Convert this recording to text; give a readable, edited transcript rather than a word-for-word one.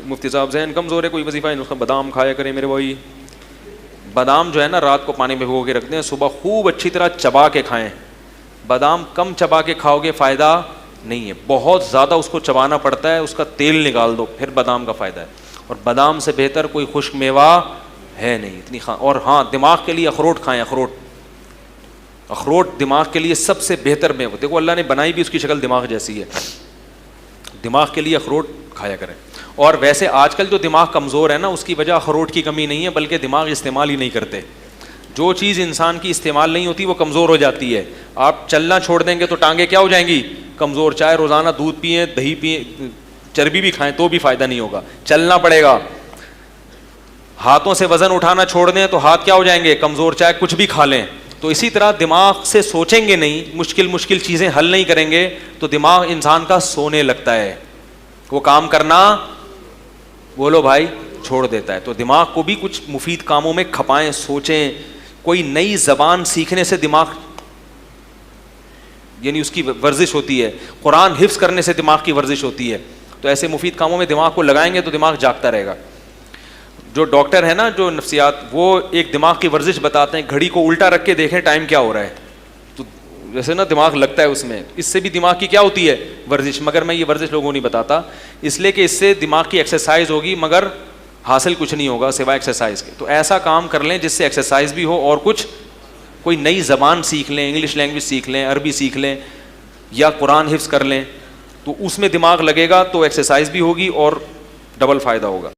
مفتی صاحب ذہن کمزور ہے، کوئی وظیفہ ہے نسخہ؟ بادام کھایا کریں میرے بھائی. بادام جو ہے نا رات کو پانی میں بھگو کے رکھ دیں، صبح خوب اچھی طرح چبا کے کھائیں. بادام کم چبا کے کھاؤ گے فائدہ نہیں ہے، بہت زیادہ اس کو چبانا پڑتا ہے، اس کا تیل نکال دو پھر بادام کا فائدہ ہے. اور بادام سے بہتر کوئی خشک میوہ ہے نہیں اتنی اور ہاں دماغ کے لیے اخروٹ کھائیں. اخروٹ دماغ کے لیے سب سے بہتر میوہ. دیکھو اللہ نے بنائی بھی اس کی شکل دماغ جیسی ہے. دماغ کے لیے اخروٹ کھایا کریں. اور ویسے آج کل جو دماغ کمزور ہے نا اس کی وجہ اخروٹ کی کمی نہیں ہے بلکہ دماغ استعمال ہی نہیں کرتے. جو چیز انسان کی استعمال نہیں ہوتی وہ کمزور ہو جاتی ہے. آپ چلنا چھوڑ دیں گے تو ٹانگیں کیا ہو جائیں گی؟ کمزور. چاہے روزانہ دودھ پئیں، دہی پئیں، چربی بھی کھائیں تو بھی فائدہ نہیں ہوگا، چلنا پڑے گا. ہاتھوں سے وزن اٹھانا چھوڑ دیں تو ہاتھ کیا ہو جائیں گے؟ کمزور. چاہے کچھ بھی کھا لیں. تو اسی طرح دماغ سے سوچیں گے نہیں، مشکل چیزیں حل نہیں کریں گے تو دماغ انسان کا سونے لگتا ہے، وہ کام کرنا بولو بھائی چھوڑ دیتا ہے. تو دماغ کو بھی کچھ مفید کاموں میں کھپائیں، سوچیں. کوئی نئی زبان سیکھنے سے دماغ یعنی اس کی ورزش ہوتی ہے، قرآن حفظ کرنے سے دماغ کی ورزش ہوتی ہے. تو ایسے مفید کاموں میں دماغ کو لگائیں گے تو دماغ جاگتا رہے گا. جو ڈاکٹر ہے نا جو نفسیات، وہ ایک دماغ کی ورزش بتاتے ہیں. گھڑی کو الٹا رکھ کے دیکھیں ٹائم کیا ہو رہا ہے، تو جیسے نا دماغ لگتا ہے اس میں. اس سے بھی دماغ کی کیا ہوتی ہے؟ ورزش. مگر میں یہ ورزش لوگوں کو نہیں بتاتا اس لیے کہ اس سے دماغ کی ایکسرسائز ہوگی مگر حاصل کچھ نہیں ہوگا سوائے ایکسرسائز کے. تو ایسا کام کر لیں جس سے ایکسرسائز بھی ہو اور کچھ کوئی نئی زبان سیکھ لیں، انگلش لینگویج سیکھ لیں، عربی سیکھ لیں یا قرآن حفظ کر لیں. تو اس میں دماغ لگے گا تو ایکسرسائز بھی ہوگی اور ڈبل فائدہ ہوگا.